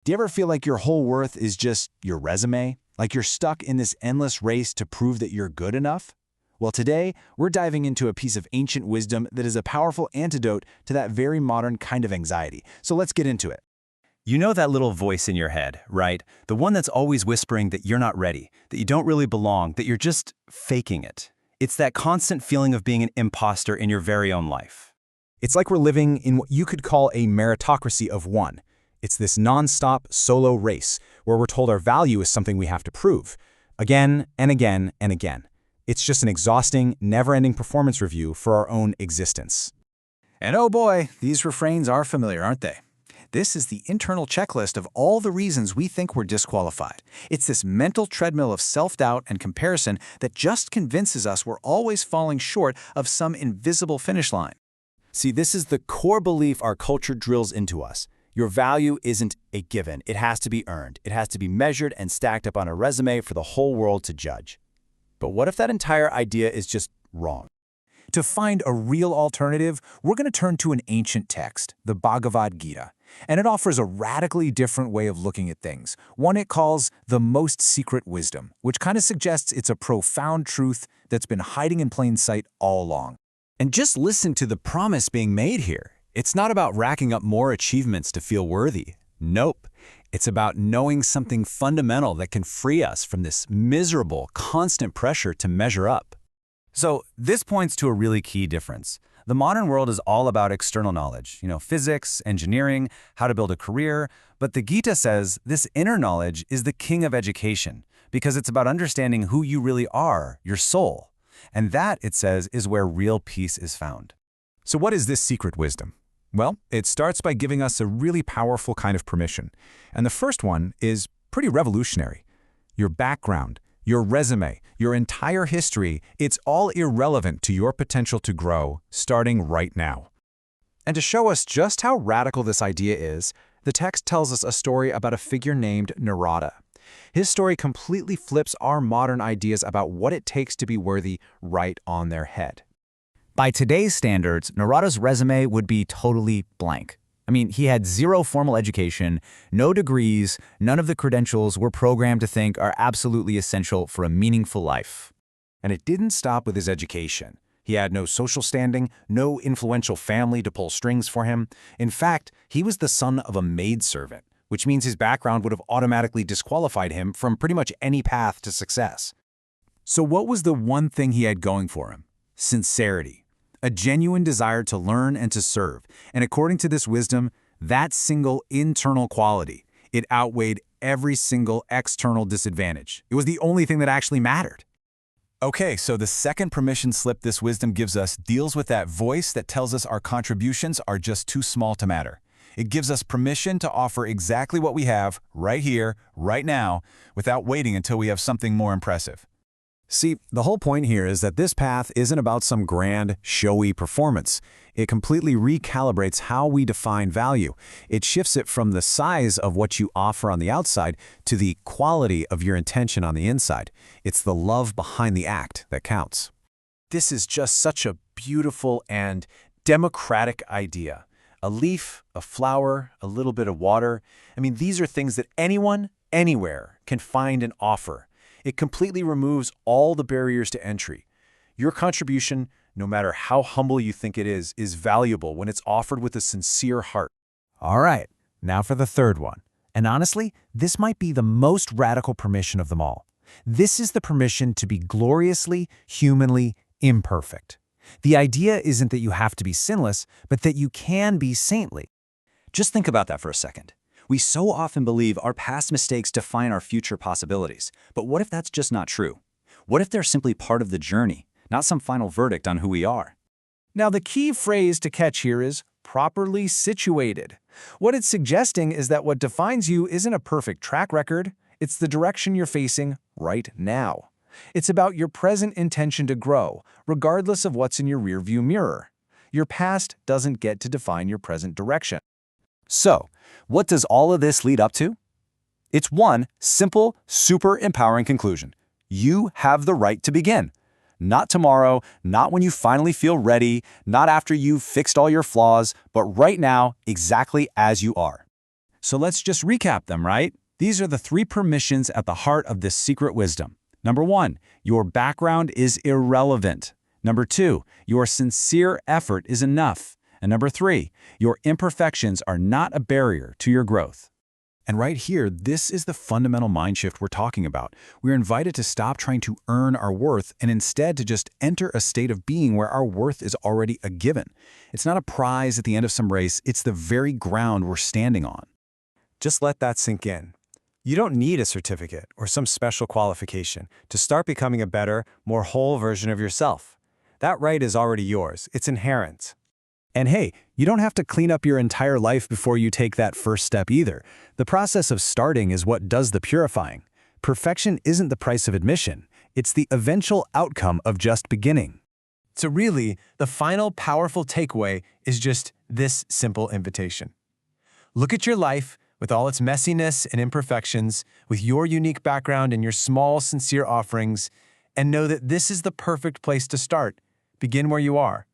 Do you ever feel like your whole worth is just your resume? Like you're stuck in this endless race to prove that you're good enough? Well, today, we're diving into a piece of ancient wisdom that is a powerful antidote to that very modern kind of anxiety. So let's get into it. You know that little voice in your head, right? The one that's always whispering that you're not ready, that you don't really belong, that you're just faking it. It's that constant feeling of being an imposter in your very own life. It's like we're living in what you could call a meritocracy of one. It's this non-stop solo race where we're told our value is something we have to prove, again and again and again. It's just an exhausting, never-ending performance review for our own existence. And oh boy, these refrains are familiar, aren't they? This is the internal checklist of all the reasons we think we're disqualified. It's this mental treadmill of self-doubt and comparison that just convinces us we're always falling short of some invisible finish line. See, this is the core belief our culture drills into us. Your value isn't a given. It has to be earned. It has to be measured and stacked up on a resume for the whole world to judge. But what if that entire idea is just wrong? To find a real alternative, we're going to turn to an ancient text, the Bhagavad Gita. And it offers a radically different way of looking at things, one it calls the most secret wisdom, which kind of suggests it's a profound truth that's been hiding in plain sight all along. And just listen to the promise being made here. It's not about racking up more achievements to feel worthy. Nope. It's about knowing something fundamental that can free us from this miserable, constant pressure to measure up. So this points to a really key difference. The modern world is all about external knowledge, physics, engineering, how to build a career, but the Gita says this inner knowledge is the king of education because it's about understanding who you really are, your soul. And that, it says, is where real peace is found. So what is this secret wisdom? Well, it starts by giving us a really powerful kind of permission. And the first one is pretty revolutionary. Your background, your resume, your entire history, it's all irrelevant to your potential to grow, starting right now. And to show us just how radical this idea is, the text tells us a story about a figure named Narada. His story completely flips our modern ideas about what it takes to be worthy right on their head. By today's standards, Narada's resume would be totally blank. He had zero formal education, no degrees, none of the credentials we're programmed to think are absolutely essential for a meaningful life. And it didn't stop with his education. He had no social standing, no influential family to pull strings for him. In fact, he was the son of a maidservant, which means his background would have automatically disqualified him from pretty much any path to success. So what was the one thing he had going for him? Sincerity. A genuine desire to learn and to serve. And according to this wisdom, that single internal quality, it outweighed every single external disadvantage. It was the only thing that actually mattered. Okay, so the second permission slip this wisdom gives us deals with that voice that tells us our contributions are just too small to matter. It gives us permission to offer exactly what we have, right here, right now, without waiting until we have something more impressive. See, the whole point here is that this path isn't about some grand, showy performance. It completely recalibrates how we define value. It shifts it from the size of what you offer on the outside to the quality of your intention on the inside. It's the love behind the act that counts. This is just such a beautiful and democratic idea. A leaf, a flower, a little bit of water. These are things that anyone, anywhere can find and offer. It completely removes all the barriers to entry. Your contribution, no matter how humble you think it is valuable when it's offered with a sincere heart. All right, now for the third one. And honestly, this might be the most radical permission of them all. This is the permission to be gloriously, humanly imperfect. The idea isn't that you have to be sinless, but that you can be saintly. Just think about that for a second. We so often believe our past mistakes define our future possibilities. But what if that's just not true? What if they're simply part of the journey, not some final verdict on who we are? Now, the key phrase to catch here is properly situated. What it's suggesting is that what defines you isn't a perfect track record. It's the direction you're facing right now. It's about your present intention to grow, regardless of what's in your rearview mirror. Your past doesn't get to define your present direction. So, what does all of this lead up to? It's one simple, super empowering conclusion. You have the right to begin. Not tomorrow, not when you finally feel ready, not after you've fixed all your flaws, but right now, exactly as you are. So let's just recap them, right? These are the 3 permissions at the heart of this secret wisdom. Number 1, your background is irrelevant. Number 2, your sincere effort is enough. And number 3, your imperfections are not a barrier to your growth. And right here, this is the fundamental mind shift we're talking about. We're invited to stop trying to earn our worth and instead to just enter a state of being where our worth is already a given. It's not a prize at the end of some race, it's the very ground we're standing on. Just let that sink in. You don't need a certificate or some special qualification to start becoming a better, more whole version of yourself. That right is already yours. It's inherent. And hey, you don't have to clean up your entire life before you take that first step either. The process of starting is what does the purifying. Perfection isn't the price of admission. It's the eventual outcome of just beginning. So really, the final powerful takeaway is just this simple invitation. Look at your life with all its messiness and imperfections, with your unique background and your small, sincere offerings, and know that this is the perfect place to start. Begin where you are.